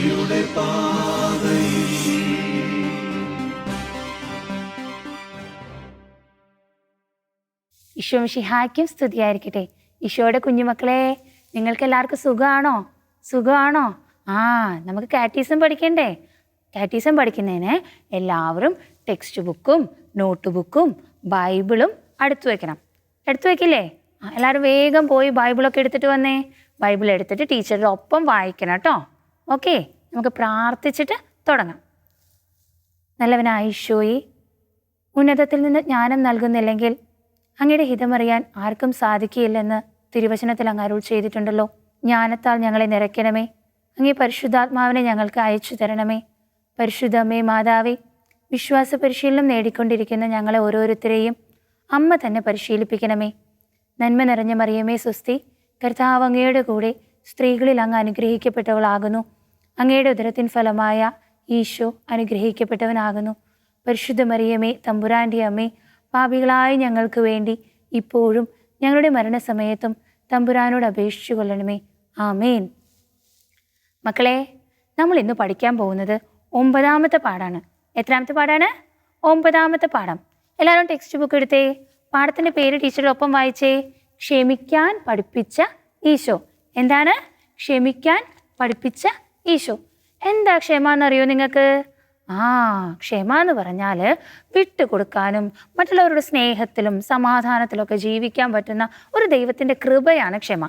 രക്ഷയുടെ പാതയിൽ. ഈശോ മിശിഹായ്ക്കും സ്തുതിയായിരിക്കട്ടെ. ഈശോയുടെ കുഞ്ഞുമക്കളെ, നിങ്ങൾക്ക് എല്ലാവർക്കും സുഖമാണോ? നമുക്ക് കാറ്റീസം പഠിക്കണ്ടേ? കാറ്റീസം പഠിക്കുന്നതിന് എല്ലാവരും ടെക്സ്റ്റ് ബുക്കും നോട്ട് ബുക്കും ബൈബിളും എടുത്തു വെക്കില്ലേ? എല്ലാവരും വേഗം പോയി ബൈബിളൊക്കെ എടുത്തിട്ട് വന്നേ. ബൈബിൾ എടുത്തിട്ട് ടീച്ചറുടെ ഒപ്പം വായിക്കണം കേട്ടോ. ഓക്കെ, നമുക്ക് പ്രാർത്ഥിച്ചിട്ട് തുടങ്ങാം. നല്ലവനായ ഈശോയെ, ഉന്നതത്തിൽ നിന്ന് ജ്ഞാനം നൽകുന്നില്ലെങ്കിൽ അങ്ങയുടെ ഹിതമറിയാൻ ആർക്കും സാധിക്കുകയില്ലെന്ന് തിരുവചനത്തിൽ അങ്ങ് അരുൾ ചെയ്തിട്ടുണ്ടല്ലോ. ജ്ഞാനത്താൽ ഞങ്ങളെ നിറയ്ക്കണമേ. അങ്ങേ പരിശുദ്ധാത്മാവിനെ ഞങ്ങൾക്ക് അയച്ചു തരണമേ. പരിശുദ്ധമ്മേ മാതാവേ, വിശ്വാസ പരിശീലനം നേടിക്കൊണ്ടിരിക്കുന്ന ഞങ്ങളെ ഓരോരുത്തരെയും അമ്മ തന്നെ പരിശീലിപ്പിക്കണമേ. നന്മ നിറഞ്ഞ മറിയമേ സ്വസ്തി, കർത്താവ് അങ്ങയുടെ കൂടെ സ്ത്രീകളിൽ അങ്ങ് അനുഗ്രഹിക്കപ്പെട്ടവളാകുന്നു. അങ്ങയുടെ ഉദരത്തിൻ ഫലമായ ഈശോ അനുഗ്രഹിക്കപ്പെട്ടവനാകുന്നു. പരിശുദ്ധ മറിയമേ തമ്പുരാൻ്റെ അമ്മേ, പാപികളായ ഞങ്ങൾക്ക് വേണ്ടി ഇപ്പോഴും ഞങ്ങളുടെ മരണസമയത്തും തമ്പുരാനോട് അപേക്ഷിച്ചു കൊള്ളണമേ. ആമേൻ. മക്കളെ, നമ്മൾ ഇന്ന് പഠിക്കാൻ പോകുന്നത് 9ാമത്തെ പാഠാണ്. എത്രാമത്തെ പാഠാണ്? 9ാമത്തെ പാഠം. എല്ലാവരും ടെക്സ്റ്റ് ബുക്ക് എടുത്തേ. പാഠത്തിൻ്റെ പേര് ടീച്ചറുടെ ഒപ്പം വായിച്ചേ. ക്ഷമിക്കാൻ പഠിപ്പിച്ച ഈശോ. എന്താണ്? ക്ഷമിക്കാൻ പഠിപ്പിച്ച ഈശോ. എന്താ ക്ഷമ എന്നറിയോ നിങ്ങൾക്ക്? ക്ഷമ എന്ന് പറഞ്ഞാൽ വിട്ടുകൊടുക്കാനും മറ്റുള്ളവരുടെ സ്നേഹത്തിലും സമാധാനത്തിലൊക്കെ ജീവിക്കാൻ പറ്റുന്ന ഒരു ദൈവത്തിൻ്റെ കൃപയാണ് ക്ഷമ.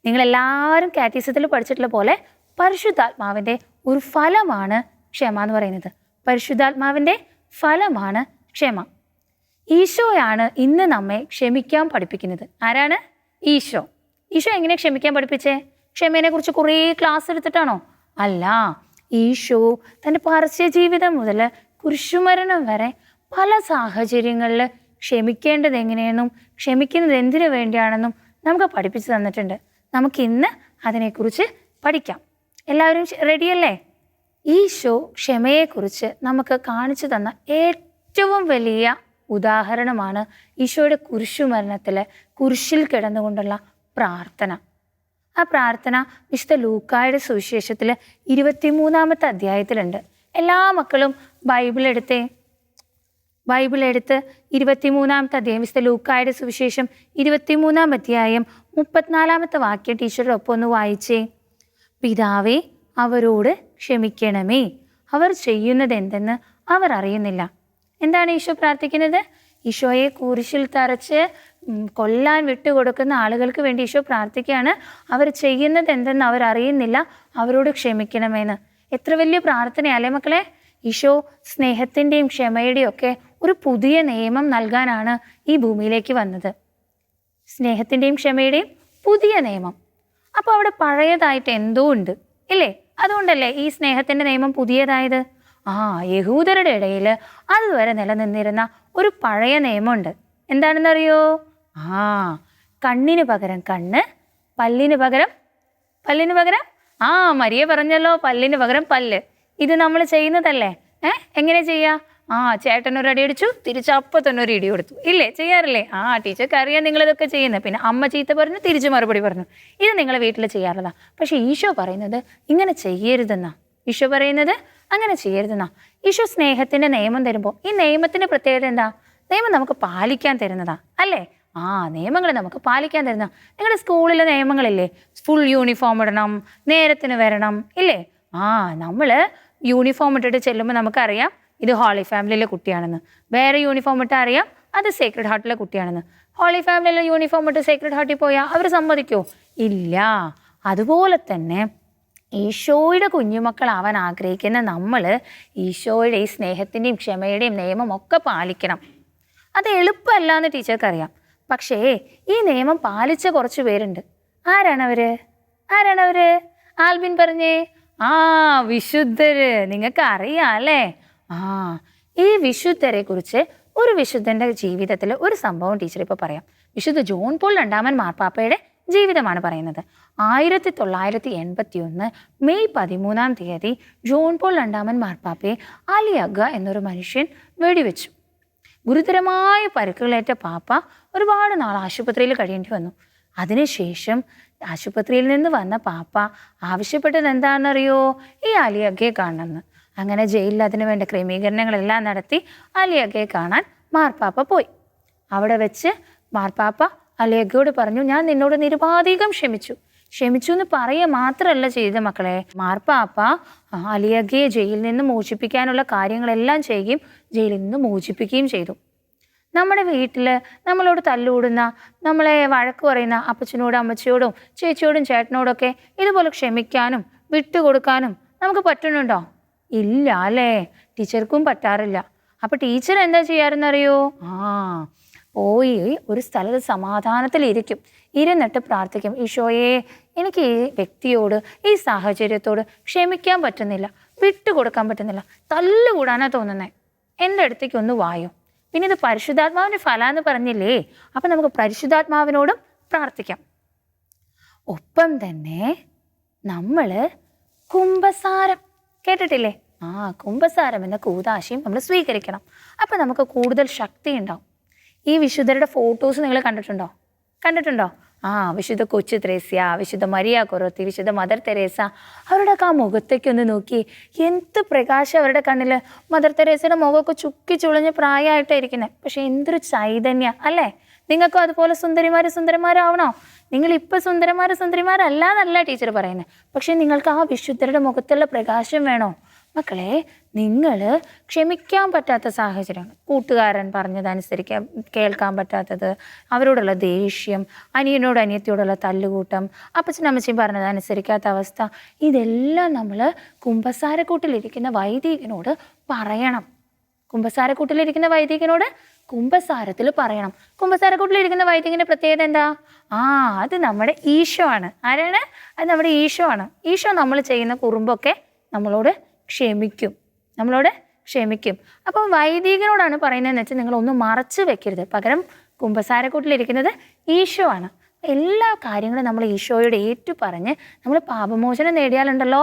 നിങ്ങളെല്ലാവരും കാറ്റീസത്തിൽ പഠിച്ചിട്ടുള്ള പോലെ പരിശുദ്ധാത്മാവിൻ്റെ ഒരു ഫലമാണ് ക്ഷമ എന്ന് പറയുന്നത്. പരിശുദ്ധാത്മാവിൻ്റെ ഫലമാണ് ക്ഷമ. ഈശോയാണ് ഇന്ന് നമ്മെ ക്ഷമിക്കാൻ പഠിപ്പിക്കുന്നത്. ആരാണ്? ഈശോ. ഈശോ എങ്ങനെ ക്ഷമിക്കാൻ പഠിപ്പിച്ചേ? ക്ഷമയെ കുറിച്ച് കുറേ ക്ലാസ് എടുത്തിട്ടാണോ? അല്ല. ഈശോ തൻ്റെ പരസ്യ ജീവിതം മുതൽ കുരിശുമരണം വരെ പല സാഹചര്യങ്ങളിൽ ക്ഷമിക്കേണ്ടത് എങ്ങനെയെന്നും ക്ഷമിക്കുന്നത് എന്തിനു വേണ്ടിയാണെന്നും നമുക്ക് പഠിപ്പിച്ചു തന്നിട്ടുണ്ട്. നമുക്കിന്ന് അതിനെക്കുറിച്ച് പഠിക്കാം. എല്ലാവരും റെഡിയല്ലേ? ഈശോ ക്ഷമയെക്കുറിച്ച് നമുക്ക് കാണിച്ചു തന്ന ഏറ്റവും വലിയ ഉദാഹരണമാണ് ഈശോയുടെ കുരിശുമരണത്തിൽ കുരിശിൽ കിടന്നുകൊണ്ടുള്ള പ്രാർത്ഥന. ആ പ്രാർത്ഥന വിശുദ്ധ ലൂക്കായുടെ സുവിശേഷത്തിൽ 23ാമത്തെ അധ്യായത്തിലുണ്ട്. എല്ലാ മക്കളും ബൈബിൾ എടുത്ത് 23ാമത്തെ അധ്യായം, വിശുദ്ധ ലൂക്കായുടെ സുവിശേഷം 23ാം അധ്യായം 34ാമത്തെ വാക്യം ടീച്ചറുടെ ഒപ്പം ഒന്ന് വായിച്ചേ. പിതാവേ, അവരോട് ക്ഷമിക്കണമേ, അവർ ചെയ്യുന്നത് എന്തെന്ന് അവർ അറിയുന്നില്ല. എന്താണ് ഈശോ പ്രാർത്ഥിക്കുന്നത്? ഈശോയെ കുരിശിൽ തറച്ച് കൊല്ലാൻ വിട്ടുകൊടുക്കുന്ന ആളുകൾക്ക് വേണ്ടി ഈശോ പ്രാർത്ഥിക്കുകയാണ്. അവർ ചെയ്യുന്നത് എന്തെന്ന് അവർ അറിയുന്നില്ല, അവരോട് ക്ഷമിക്കണമെന്ന്. എത്ര വലിയ പ്രാർത്ഥനയല്ലേ മക്കളെ? ഈശോ സ്നേഹത്തിൻ്റെയും ക്ഷമയുടെയും ഒക്കെ ഒരു പുതിയ നിയമം നൽകാനാണ് ഈ ഭൂമിയിലേക്ക് വന്നത്. സ്നേഹത്തിൻ്റെയും ക്ഷമയുടെയും പുതിയ നിയമം. അപ്പോൾ അവിടെ പഴയതായിട്ട് എന്തോ ഉണ്ട് ഇല്ലേ? അതുകൊണ്ടല്ലേ ഈ സ്നേഹത്തിൻ്റെ നിയമം പുതിയതായത്? യഹൂദരുടെ ഇടയിൽ അതുവരെ നിലനിന്നിരുന്ന ഒരു പഴയ നിയമമുണ്ട്. എന്താണെന്നറിയോ? കണ്ണിന് പകരം കണ്ണ്, പല്ലിന് പകരം മരിയ പറഞ്ഞല്ലോ, പല്ലിന് പകരം പല്ല്. ഇത് നമ്മൾ ചെയ്യുന്നതല്ലേ? എങ്ങനെ ചെയ്യാ? ചേട്ടനൊരു അടി അടിച്ചു, തിരിച്ച് അപ്പം തന്നെ ഒരു ഇടി കൊടുത്തു, ഇല്ലേ? ചെയ്യാറില്ലേ? ടീച്ചർക്ക് അറിയാം നിങ്ങളിതൊക്കെ ചെയ്യുന്നത്. പിന്നെ അമ്മ ചീത്ത പറഞ്ഞു, തിരിച്ച് മറുപടി പറഞ്ഞു. ഇത് നിങ്ങളെ വീട്ടിൽ ചെയ്യാറുള്ളതാ. പക്ഷെ ഈശോ പറയുന്നത് ഇങ്ങനെ ചെയ്യരുതെന്നാ. ഈശോ പറയുന്നത് അങ്ങനെ ചെയ്യരുതെന്നാ. ഈശോ സ്നേഹത്തിൻ്റെ നിയമം തരുമ്പോൾ ഈ നിയമത്തിൻ്റെ പ്രത്യേകത എന്താ? നിയമം നമുക്ക് പാലിക്കാൻ തരുന്നതാ അല്ലേ? നിയമങ്ങൾ നമുക്ക് പാലിക്കാൻ തരുന്ന. നിങ്ങളുടെ സ്കൂളിലെ നിയമങ്ങളില്ലേ? ഫുൾ യൂണിഫോം ഇടണം, നേരത്തിന് വരണം, ഇല്ലേ? നമ്മൾ യൂണിഫോം ഇട്ടിട്ട് ചെല്ലുമ്പോൾ നമുക്കറിയാം ഇത് ഹോളി ഫാമിലിയിലെ കുട്ടിയാണെന്ന്. വേറെ യൂണിഫോം ഇട്ടാൽ അറിയാം അത് സേക്രഡ് ഹാർട്ടിലെ കുട്ടിയാണെന്ന്. ഹോളി ഫാമിലിയിലെ യൂണിഫോം ഇട്ട് സേക്രഡ് ഹാർട്ടിൽ പോയാൽ അവർ സമ്മതിക്കുമോ? ഇല്ല. അതുപോലെ തന്നെ ഈശോയുടെ കുഞ്ഞുമക്കളാവാൻ ആഗ്രഹിക്കുന്ന നമ്മൾ ഈശോയുടെ ഈ സ്നേഹത്തിൻ്റെയും ക്ഷമയുടെയും നിയമം ഒക്കെ പാലിക്കണം. അത് എളുപ്പമല്ല എന്ന് ടീച്ചർക്കറിയാം. പക്ഷേ ഈ നിയമം പാലിച്ച കുറച്ച് പേരുണ്ട്. ആരാണവർ? ആൽബിൻ പറഞ്ഞേ. വിശുദ്ധര്. നിങ്ങൾക്ക് അറിയാം അല്ലേ? ഈ വിശുദ്ധരെ കുറിച്ച് ഒരു വിശുദ്ധൻ്റെ ജീവിതത്തിൽ ഒരു സംഭവം ടീച്ചർ ഇപ്പോൾ പറയാം. വിശുദ്ധ ജോൺ പോൾ രണ്ടാമൻ മാർപ്പാപ്പയുടെ ജീവിതമാണ് പറയുന്നത്. 1981 മെയ് 13-ാം തീയതി ജോൺ പോൾ രണ്ടാമൻ മാർപ്പാപ്പയെ അലിയഗ എന്നൊരു മനുഷ്യൻ വെടിവെച്ചു. ഗുരുതരമായ പരുക്കുകളേറ്റ പാപ്പ ഒരുപാട് നാൾ ആശുപത്രിയിൽ കഴിയേണ്ടി വന്നു. അതിനുശേഷം ആശുപത്രിയിൽ നിന്ന് വന്ന പാപ്പ ആവശ്യപ്പെട്ടത് എന്താണെന്നറിയോ? ഈ അലിയക്കയെ കാണണമെന്ന്. അങ്ങനെ ജയിലിൽ അതിനു വേണ്ട ക്രമീകരണങ്ങളെല്ലാം നടത്തി അലിയക്കയെ കാണാൻ മാർപ്പാപ്പ പോയി. അവിടെ വെച്ച് മാർപ്പാപ്പ അലിയക്കയോട് പറഞ്ഞു, ഞാൻ നിന്നോട് നിരുപാധികം ക്ഷമിച്ചു എന്ന് പറയുക മാത്രമല്ല ചെയ്ത മക്കളെ, മാർപ്പാപ്പ അലിയക്കയെ ജയിലിൽ നിന്ന് മോചിപ്പിക്കാനുള്ള കാര്യങ്ങളെല്ലാം ചെയ്യുകയും ജയിലിൽ നിന്ന് മോചിപ്പിക്കുകയും ചെയ്തു. നമ്മുടെ വീട്ടിൽ നമ്മളോട് തല്ലുകൂടുന്ന, നമ്മളെ വഴക്ക് പറയുന്ന അപ്പച്ചനോടും അമ്മച്ചിയോടും ചേച്ചിയോടും ചേട്ടനോടൊക്കെ ഇതുപോലെ ക്ഷമിക്കാനും വിട്ടുകൊടുക്കാനും നമുക്ക് പറ്റുന്നുണ്ടോ? ഇല്ല അല്ലേ? ടീച്ചർക്കും പറ്റാറില്ല. അപ്പോൾ ടീച്ചർ എന്താ ചെയ്യാറെന്നറിയോ? പോയി ഒരു സ്ഥലത്ത് സമാധാനത്തിലിരിക്കും, ഇരുന്നിട്ട് പ്രാർത്ഥിക്കും, ഈശോയെ എനിക്ക് ഈ വ്യക്തിയോട് ഈ സാഹചര്യത്തോട് ക്ഷമിക്കാൻ പറ്റുന്നില്ല, വിട്ടുകൊടുക്കാൻ പറ്റുന്നില്ല, തല്ലുകൂടാനാ തോന്നുന്നേ, എൻ്റെ അടുത്തേക്ക് ഒന്ന് വായോ. പിന്നെ ഇത് പരിശുദ്ധാത്മാവിൻ്റെ ഫലമെന്ന് പറഞ്ഞില്ലേ, അപ്പം നമുക്ക് പരിശുദ്ധാത്മാവിനോടും പ്രാർത്ഥിക്കാം. ഒപ്പം തന്നെ നമ്മൾ കുംഭസാരം കേട്ടിട്ടില്ലേ? കുംഭസാരം എന്ന കൂദാശയും നമ്മൾ സ്വീകരിക്കണം. അപ്പം നമുക്ക് കൂടുതൽ ശക്തി ഉണ്ടാവും. ഈ വിശുദ്ധരുടെ ഫോട്ടോസ് നിങ്ങൾ കണ്ടിട്ടുണ്ടോ? വിശുദ്ധ കൊച്ചു ത്രേസ്യ, വിശുദ്ധ മരിയ കൊറോത്തി, വിശുദ്ധ മദർ തെരേസ, അവരുടെയൊക്കെ ആ മുഖത്തേക്കൊന്ന് നോക്കി, എന്ത് പ്രകാശം അവരുടെ കണ്ണിൽ. മദർ തെരേസയുടെ മുഖമൊക്കെ ചുക്കി ചുളിഞ്ഞ് പ്രായമായിട്ടായിരിക്കുന്നത്, പക്ഷെ എന്തൊരു ചൈതന്യ അല്ലേ? നിങ്ങൾക്കും അതുപോലെ സുന്ദരിമാരാവണോ? നിങ്ങളിപ്പോൾ സുന്ദരന്മാരല്ലാന്നല്ല ടീച്ചർ പറയുന്നത്, പക്ഷെ നിങ്ങൾക്ക് ആ വിശുദ്ധരുടെ മുഖത്തുള്ള പ്രകാശം വേണോ? മക്കളെ, നിങ്ങൾ ക്ഷമിക്കാൻ പറ്റാത്ത സാഹചര്യങ്ങൾ, കൂട്ടുകാരൻ പറഞ്ഞതനുസരിക്കാൻ കേൾക്കാൻ പറ്റാത്തത്, അവരോടുള്ള ദേഷ്യം, അനിയനോട് അനിയത്തിയോടുള്ള തല്ലുകൂട്ടം, അപ്പച്ചനമ്മച്ചിയും പറഞ്ഞതനുസരിക്കാത്ത അവസ്ഥ, ഇതെല്ലാം നമ്മൾ കുമ്പസാരക്കൂട്ടിലിരിക്കുന്ന വൈദികനോട് പറയണം. കുമ്പസാരക്കൂട്ടിലിരിക്കുന്ന വൈദികനോട് കുമ്പസാരത്തിൽ പറയണം. കുമ്പസാരക്കൂട്ടിലിരിക്കുന്ന വൈദികൻ്റെ പ്രത്യേകത എന്താ? അത് നമ്മുടെ ഈശോ ആണ്. ആരാണ്? അത് നമ്മുടെ ഈശോ ആണ്. ഈശോ നമ്മൾ ചെയ്യുന്ന കുറുമ്പൊക്കെ നമ്മളോട് ക്ഷമിക്കും. അപ്പം വൈദികനോടാണ് പറയുന്നതെന്ന് വെച്ചാൽ നിങ്ങളൊന്നും മറച്ചു വെക്കരുത്, പകരം കുമ്പസാരക്കൂട്ടിലിരിക്കുന്നത് ഈശോ ആണ്. എല്ലാ കാര്യങ്ങളും നമ്മൾ ഈശോയോട് ഏറ്റുപറഞ്ഞ് നമ്മൾ പാപമോചനം നേടിയാലുണ്ടല്ലോ,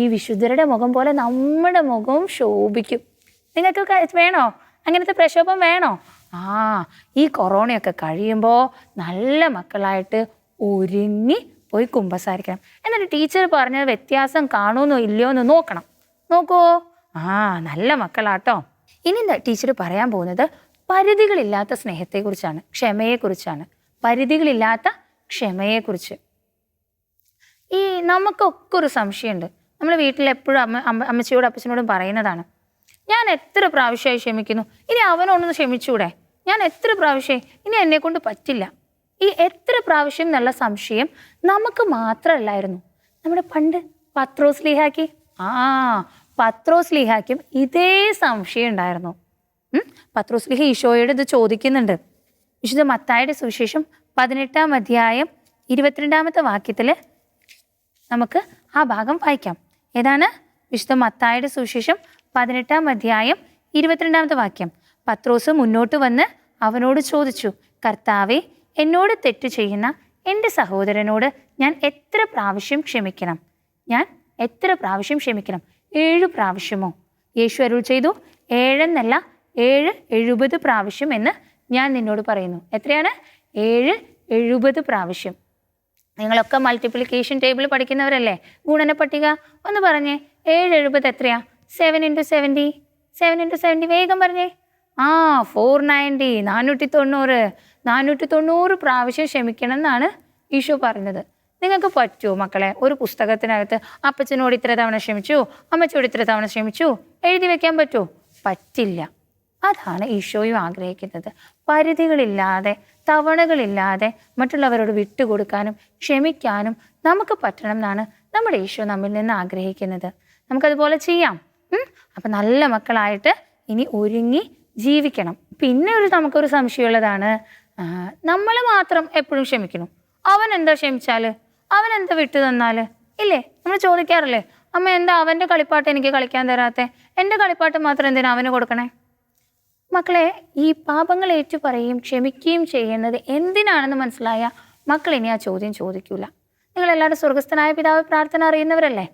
ഈ വിശുദ്ധരുടെ മുഖം പോലെ നമ്മുടെ മുഖവും ശോഭിക്കും. നിങ്ങൾക്ക് വേണോ? അങ്ങനത്തെ പ്രക്ഷോഭം വേണോ? ഈ കൊറോണയൊക്കെ കഴിയുമ്പോൾ നല്ല മക്കളായിട്ട് ഒരുങ്ങി പോയി കുമ്പസാരിക്കണം. എന്നിട്ട് ടീച്ചർ പറഞ്ഞ വ്യത്യാസം കാണുമെന്നോ ഇല്ലയോ എന്ന് നോക്കുമോ? നല്ല മക്കളാട്ടോ. ഇനി ടീച്ചർ പറയാൻ പോകുന്നത് പരിധികളില്ലാത്ത സ്നേഹത്തെക്കുറിച്ചാണ്, ക്ഷമയെക്കുറിച്ചാണ്. പരിധികളില്ലാത്ത ക്ഷമയെക്കുറിച്ച്. ഈ നമുക്കൊക്കെ ഒരു സംശയമുണ്ട്. നമ്മൾ വീട്ടിൽ എപ്പോഴും അമ്മച്ചിയോടും അപ്പച്ചനോടും പറയുന്നതാണ്, ഞാൻ എത്ര പ്രാവശ്യമായി ക്ഷമിക്കുന്നു, ഇനി അവനൊന്ന് ക്ഷമിച്ചൂടെ? ഞാൻ എത്ര പ്രാവശ്യമായി, ഇനി എന്നെ കൊണ്ട് പറ്റില്ല. ഈ എത്ര പ്രാവശ്യം എന്നുള്ള സംശയം നമുക്ക് മാത്രമല്ലായിരുന്നു. നമ്മുടെ പണ്ട് പത്രോസ്ലീഹായ്ക്കും ഇതേ സംശയം ഉണ്ടായിരുന്നു. പത്രോസ്ലീഹ ഈശോയോട് ഇത് ചോദിക്കുന്നുണ്ട്. വിശുദ്ധ മത്തായിയുടെ സുവിശേഷം 18-ാം അധ്യായം 22-ാമത്തെ വാക്യത്തിൽ നമുക്ക് ആ ഭാഗം വായിക്കാം. ഏതാണ്? വിശുദ്ധ മത്തായിയുടെ സുവിശേഷം 18-ാം അധ്യായം 22-ാമത്തെ വാക്യം. പത്രോസ് മുന്നോട്ട് വന്ന് അവനോട് ചോദിച്ചു, കർത്താവേ, എന്നോട് തെറ്റ് ചെയ്യുന്ന എൻ്റെ സഹോദരനോട് ഞാൻ എത്ര പ്രാവശ്യം ക്ഷമിക്കണം? 7 പ്രാവശ്യമോ? യേശു അരുൾ ചെയ്തു, 7 എന്നല്ല 70 പ്രാവശ്യം എന്ന് ഞാൻ നിന്നോട് പറയുന്നു. എത്രയാണ്? 70 പ്രാവശ്യം. നിങ്ങളൊക്കെ മൾട്ടിപ്ലിക്കേഷൻ ടേബിൾ പഠിക്കുന്നവരല്ലേ? ഗുണന പട്ടിക ഒന്ന് പറഞ്ഞേ. 770 എത്രയാ? 7 × 70. 7 × 70 വേഗം പറഞ്ഞേ. 490, 490 പ്രാവശ്യം ക്ഷമിക്കണം എന്നാണ് ഈശോ പറഞ്ഞത്. നിങ്ങൾക്ക് പറ്റുമോ മക്കളെ? ഒരു പുസ്തകത്തിനകത്ത് അപ്പച്ചനോട് ഇത്ര തവണ ക്ഷമിച്ചു, അമ്മച്ചോട് ഇത്ര തവണ ക്ഷമിച്ചു എഴുതി വെക്കാൻ പറ്റുമോ? പറ്റില്ല. അതാണ് ഈശോയും ആഗ്രഹിക്കുന്നത്. പരിധികളില്ലാതെ, തവണകളില്ലാതെ മറ്റുള്ളവരോട് വിട്ടുകൊടുക്കാനും ക്ഷമിക്കാനും നമുക്ക് പറ്റണം എന്നാണ് നമ്മുടെ ഈശോ നമ്മിൽ നിന്ന് ആഗ്രഹിക്കുന്നത്. നമുക്കതുപോലെ ചെയ്യാം. അപ്പം നല്ല മക്കളായിട്ട് ഇനി ഒരുങ്ങി ജീവിക്കണം. പിന്നെ നമുക്കൊരു സംശയമുള്ളതാണ്, നമ്മൾ മാത്രം എപ്പോഴും ക്ഷമിക്കണം. അവൻ എന്താ ക്ഷമിച്ചാൽ, അവൻ എന്താ വിട്ടു തന്നാൽ ഇല്ലേ? നമ്മൾ ചോദിക്കാറില്ലേ, അമ്മ എന്താ അവൻ്റെ കളിപ്പാട്ട് എനിക്ക് കളിക്കാൻ തരാത്തെ, എൻ്റെ കളിപ്പാട്ട് മാത്രം എന്തിനാ അവന് കൊടുക്കണേ? മക്കളെ, ഈ പാപങ്ങൾ ഏറ്റുപറയുകയും ക്ഷമിക്കുകയും ചെയ്യുന്നത് എന്തിനാണെന്ന് മനസ്സിലായ മക്കൾ ഇനി ആ ചോദ്യം ചോദിക്കൂല. നിങ്ങളെല്ലാവരും സ്വർഗസ്ഥനായ പിതാവ് പ്രാർത്ഥന അറിയുന്നവരല്ലേ?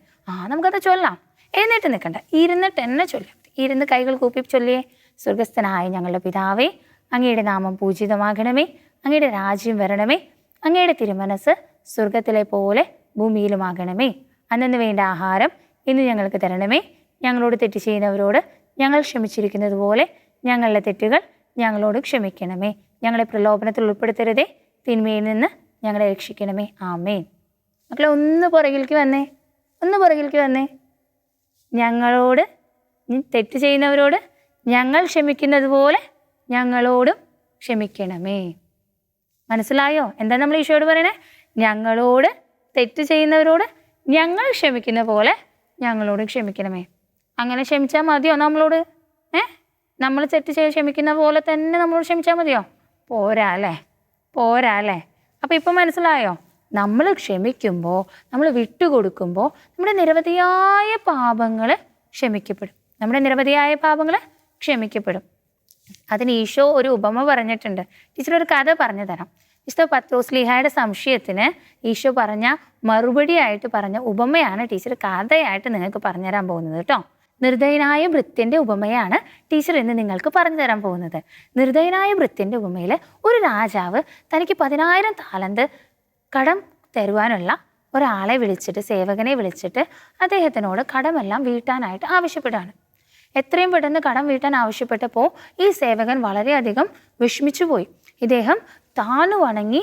നമുക്കത് ചൊല്ലാം. എഴുന്നേറ്റ് നിൽക്കണ്ട, ഇരുന്നിട്ട് എന്നെ ചൊല്ലാം. ഇരുന്ന് കൈകൾ കൂപ്പി ചൊല്ലിയേ. സ്വർഗസ്ഥനായ ഞങ്ങളുടെ പിതാവേ, അങ്ങയുടെ നാമം പൂജിതമാകണമേ, അങ്ങയുടെ രാജ്യം വരണമേ, അങ്ങയുടെ തിരുമനസ് സ്വർഗത്തിലെ പോലെ ഭൂമിയിലുമാകണമേ. അന്നന്ന് വേണ്ട ആഹാരം ഇന്ന് ഞങ്ങൾക്ക് തരണമേ. ഞങ്ങളോട് തെറ്റ് ചെയ്യുന്നവരോട് ഞങ്ങൾ ക്ഷമിച്ചിരിക്കുന്നത് പോലെ ഞങ്ങളുടെ തെറ്റുകൾ ഞങ്ങളോട് ക്ഷമിക്കണമേ. ഞങ്ങളെ പ്രലോഭനത്തിൽ ഉൾപ്പെടുത്തരുതേ, തിന്മയിൽ നിന്ന് ഞങ്ങളെ രക്ഷിക്കണമേ. ആമേൻ. മക്കളെ ഒന്ന് പുറകിലേക്ക് വന്നേ. ഞങ്ങളോട് തെറ്റ് ചെയ്യുന്നവരോട് ഞങ്ങൾ ക്ഷമിക്കുന്നത് പോലെ ഞങ്ങളോടും ക്ഷമിക്കണമേ. മനസ്സിലായോ എന്താ നമ്മൾ ഈശോയോട് പറയണേ? ഞങ്ങളോട് തെറ്റ് ചെയ്യുന്നവരോട് ഞങ്ങൾ ക്ഷമിക്കുന്ന പോലെ ഞങ്ങളോട് ക്ഷമിക്കണമേ. അങ്ങനെ ക്ഷമിച്ചാൽ മതിയോ നമ്മളോട്? നമ്മൾ തെറ്റ് ചെയ്ത് ക്ഷമിക്കുന്ന പോലെ തന്നെ നമ്മളോട് ക്ഷമിച്ചാൽ മതിയോ? പോരാ അല്ലേ? അപ്പം ഇപ്പം മനസ്സിലായോ? നമ്മൾ ക്ഷമിക്കുമ്പോൾ, നമ്മൾ വിട്ടുകൊടുക്കുമ്പോൾ നമ്മുടെ നിരവധിയായ പാപങ്ങൾ ക്ഷമിക്കപ്പെടും. അതിന് ഈശോ ഒരു ഉപമ പറഞ്ഞിട്ടുണ്ട്. ടീച്ചർ ഒരു കഥ പറഞ്ഞു തരാം. വിശുദ്ധ പത്രോസ്ലീഹായുടെ സംശയത്തിന് ഈശോ പറഞ്ഞ മറുപടിയായിട്ട് പറഞ്ഞ ഉപമയാണ് ടീച്ചർ കഥയായിട്ട് നിങ്ങൾക്ക് പറഞ്ഞു തരാൻ പോകുന്നത് കേട്ടോ. നിർദ്ദയനായ ഭൃത്യൻ്റെ ഉപമയാണ് ടീച്ചർ ഇന്ന് നിങ്ങൾക്ക് പറഞ്ഞു തരാൻ പോകുന്നത്. നിർദ്ദയനായ ഭൃത്യൻ്റെ ഉപമയിൽ ഒരു രാജാവ് തനിക്ക് 10,000 താലന്ത് കടം തരുവാനുള്ള ഒരാളെ വിളിച്ചിട്ട്, സേവകനെ വിളിച്ചിട്ട് അദ്ദേഹത്തിനോട് കടമെല്ലാം വീട്ടാനായിട്ട് ആവശ്യപ്പെടുകയാണ്. എത്രയും പെട്ടെന്ന് കടം വീട്ടാൻ ആവശ്യപ്പെട്ടപ്പോൾ ഈ സേവകൻ വളരെയധികം വിഷമിച്ചു പോയി. ഇദ്ദേഹം താണു വണങ്ങി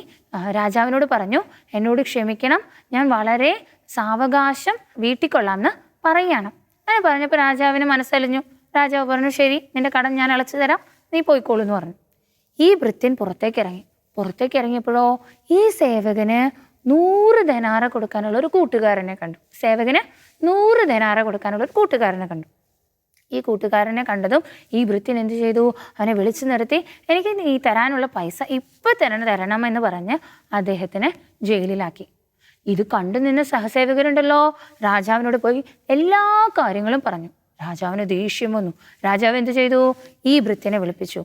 രാജാവിനോട് പറഞ്ഞു, എന്നോട് ക്ഷമിക്കണം, ഞാൻ വളരെ സാവകാശം വീട്ടിക്കൊള്ളാമെന്ന് പറയുകയാണ്. അങ്ങനെ പറഞ്ഞപ്പോൾ രാജാവിന് മനസ്സലിഞ്ഞു. രാജാവ് പറഞ്ഞു, ശരി, നിന്റെ കടം ഞാൻ അടച്ചു തരാം, നീ പോയിക്കോളൂ എന്ന് പറഞ്ഞു. ഈ ഭൃത്യൻ പുറത്തേക്ക് ഇറങ്ങിയപ്പോഴോ ഈ സേവകന് 100 ധനാറ കൊടുക്കാനുള്ള ഒരു കൂട്ടുകാരനെ കണ്ടു. ഈ കൂട്ടുകാരനെ കണ്ടതും ഈ ഭൃത്യൻ എന്ത് ചെയ്തു? അവനെ വിളിച്ചു നിർത്തി, എനിക്ക് ഈ തരാനുള്ള പൈസ ഇപ്പം തരണമെന്ന് പറഞ്ഞ് അദ്ദേഹത്തിനെ ജയിലിലാക്കി. ഇത് കണ്ടു നിന്ന് സഹസേവകരുണ്ടല്ലോ രാജാവിനോട് പോയി എല്ലാ കാര്യങ്ങളും പറഞ്ഞു. രാജാവിന് ദേഷ്യം വന്നു. രാജാവ് എന്ത് ചെയ്തു? ഈ ഭൃത്യനെ വിളിപ്പിച്ചു.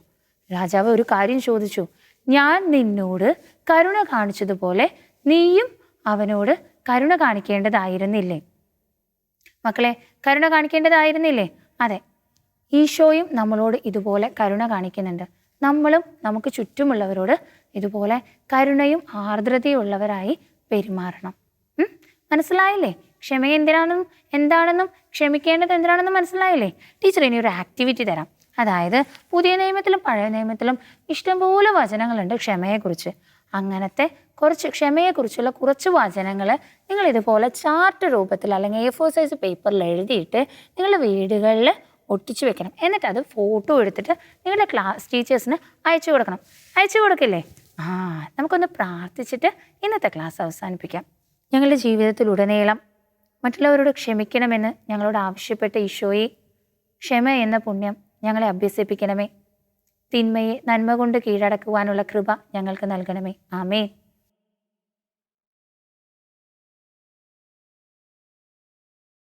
രാജാവ് ഒരു കാര്യം ചോദിച്ചു, ഞാൻ നിന്നോട് കരുണ കാണിച്ചതുപോലെ നീയും അവനോട് കരുണ കാണിക്കേണ്ടതായിരുന്നില്ലേ? മക്കളെ, കരുണ കാണിക്കേണ്ടതായിരുന്നില്ലേ? അതെ, ഈശോയും നമ്മളോട് ഇതുപോലെ കരുണ കാണിക്കുന്നുണ്ട്. നമ്മളും നമുക്ക് ചുറ്റുമുള്ളവരോട് ഇതുപോലെ കരുണയും ആർദ്രതയുള്ളവരായി പെരുമാറണം. മനസ്സിലായില്ലേ? ക്ഷമ എന്താണെന്നും ക്ഷമിക്കേണ്ടത് എന്തിനാണെന്നും മനസ്സിലായില്ലേ? ടീച്ചർ ഇനി ഒരു ആക്ടിവിറ്റി തരാം. അതായത് പുതിയ നിയമത്തിലും പഴയ നിയമത്തിലും ഇഷ്ടംപോലെ വചനങ്ങളുണ്ട് ക്ഷമയെക്കുറിച്ച്. അങ്ങനത്തെ ക്ഷമയെക്കുറിച്ചുള്ള കുറച്ച് വചനങ്ങൾ നിങ്ങൾ ഇതുപോലെ ചാർട്ട് രൂപത്തിൽ അല്ലെങ്കിൽ A4 സൈസ് പേപ്പറിൽ എഴുതിയിട്ട് നിങ്ങളുടെ വീടുകളിൽ ഒട്ടിച്ചു വെക്കണം. എന്നിട്ട് അത് ഫോട്ടോ എടുത്തിട്ട് നിങ്ങളുടെ ക്ലാസ് ടീച്ചേഴ്സിന് അയച്ചു കൊടുക്കില്ലേ? നമുക്കൊന്ന് പ്രാർത്ഥിച്ചിട്ട് ഇന്നത്തെ ക്ലാസ് അവസാനിപ്പിക്കാം. ഞങ്ങളുടെ ജീവിതത്തിലുടനീളം മറ്റുള്ളവരോട് ക്ഷമിക്കണമെന്ന് ഞങ്ങളോട് ആവശ്യപ്പെട്ട ഈശോയെ, ക്ഷമ എന്ന പുണ്യം ഞങ്ങളെ അഭ്യസിപ്പിക്കണമേ. തിന്മയെ നന്മ കൊണ്ട് കീഴടക്കുവാനുള്ള കൃപ ഞങ്ങൾക്ക് നൽകണമേ. ആമേൻ.